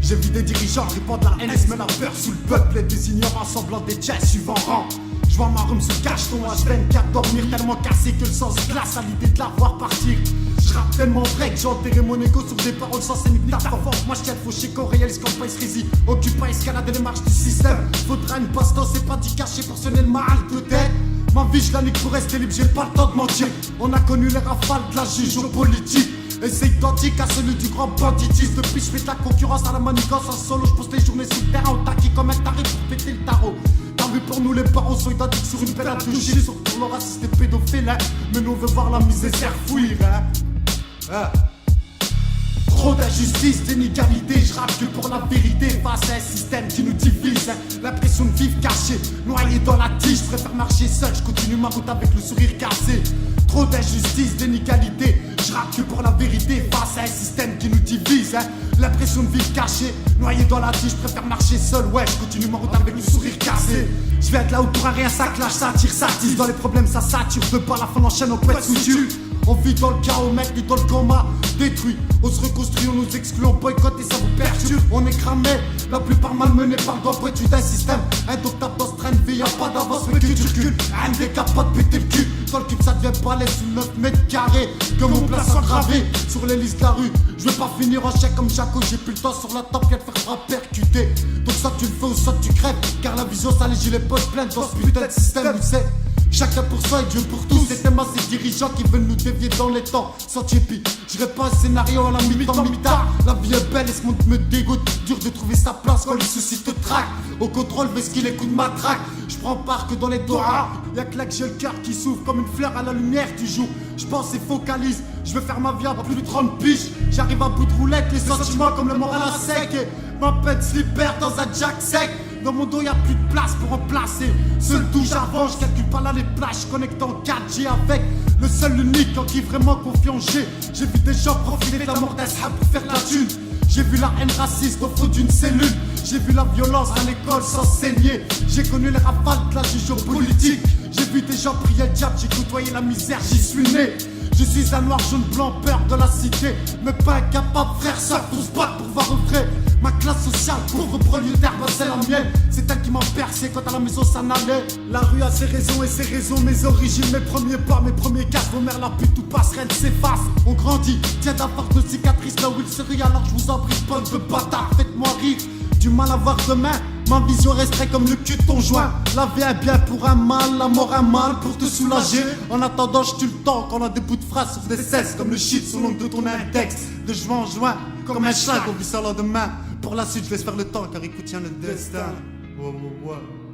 J'ai vu des dirigeants répandre la haine, se mettre la peur sous le peuple et des ignorants semblant des jets suivant rang. Je vois ma room se cache ton H24 dormir tellement cassé que le sang se glace à l'idée de la voir partir. Je rappe tellement vrai que j'ai enterré mon ego sur des paroles sans scène métaphore. Moi je fauché qu'on réalise qu'en pas rési. Occupe pas escalader les marches du système. Faudra une passe-temps, c'est pas dit caché pour sonner le mal de tête. Ma vie je la nique pour rester libre, j'ai pas le temps de mentir. On a connu les rafales de la géopolitique. Et c'est identique à celui du grand banditisme. Depuis je fais de la concurrence à la manigance en solo. Je pose les journées sur le terrain au taquis comme un tarif pour péter le tarot. T'as vu pour nous les parents sont identiques sur une pédale de Gilles. Sur pour le raciste et pédophile hein. Mais nous on veut voir la misère fouiller hein. Trop d'injustice, d'inégalité, je rappe que pour la vérité face à un système qui nous divise hein. L'impression de vivre caché, noyé dans la tige. Je préfère marcher seul, je continue ma route avec le sourire cassé. Trop d'injustice, d'inégalité, je rappe que pour la vérité face à un système qui nous divise hein. L'impression de vivre caché, noyé dans la tige. Je préfère marcher seul, ouais, je continue ma route avec le sourire cassé. Je vais être là où pour un rien ça clash, ça tire, ça tisse. Dans les problèmes ça sature, de pas la fin enchaîne, on peut être foutu. On vit dans le chaos, mec, lui dans le coma. Détruit, on se reconstruit, on nous exclut, on boycotte et ça vous perturbe. On est cramé, la plupart malmenés par le doigt pointu d'un système indoctable dans ce train de vie, y'a pas d'avance, mais que tu recules. Un des capotes, péter le cul. Dans le cube, ça devient balai sous 9 mètres carrés. Comme mon place engravé sur les listes de la rue. Je vais pas finir en chèque comme Jaco, j'ai plus le temps sur la table qu'à te faire percuter. Donc soit tu le fais ou soit tu crèves. Car la vision, ça les gilets poches pleines dans ce putain de système, où c'est chacun pour soi et Dieu pour tous. C'est tellement ces dirigeants qui veulent nous dévier dans les temps. Sans tiépi, j'irai pas un scénario à la mi-temps, mi-tard. La vie est belle et ce monde me dégoûte. Dur de trouver sa place quand les soucis te traquent. Au contrôle, parce qu'il écoute ma traque. Je prends part que dans les doigts. Y'a que là que j'ai le cœur qui s'ouvre comme une fleur à la lumière du jour. Je pense et focalise. Je veux faire ma vie à plus de 30 piges. J'arrive à bout de roulette, les sentiments comme le moral à sec. Et ma pète slipper dans un jack sec. Dans mon dos y'a plus de place pour remplacer. Seul d'où j'avance, je calcule pas là les plages. Connecté en 4G avec le seul unique en qui vraiment confiant j'ai vu des gens profiter de la mort d'un sahab pour faire la thune. J'ai vu la haine raciste au fond d'une cellule. J'ai vu la violence à l'école s'enseigner. J'ai connu les rafales de la géopolitique. J'ai vu des gens prier le diable, j'ai côtoyé la misère, j'y suis né. Je suis un noir, jaune, blanc, peur de la cité. Mais pas incapable, frère, ça pour se battre pour voir vrai. Ma classe sociale, pauvre prolétaire, bah c'est la mienne. C'est elle qui m'a percé quand à la maison ça n'allait. La rue a ses raisons et ses raisons, mes origines, mes premiers pas, mes premiers casques. Vos mères la pute, tout passerelle s'efface. On grandit, tiens d'avoir nos cicatrices là où il se rit. Alors je vous en prie, bonne de bâtard, faites-moi rire. Du mal à voir demain, ma vision resterait comme le cul de ton joint. La vie est bien pour un mal, la mort un mal pour te soulager. En attendant, je tue le temps quand on a des bouts de phrases sur des cesses comme le shit sur l'ongle de ton index. De juin en juin, comme un chien qu'on vit ça le lendemain. Pour la suite, je laisse faire le temps car il contient le destin. Wow, wow, wow.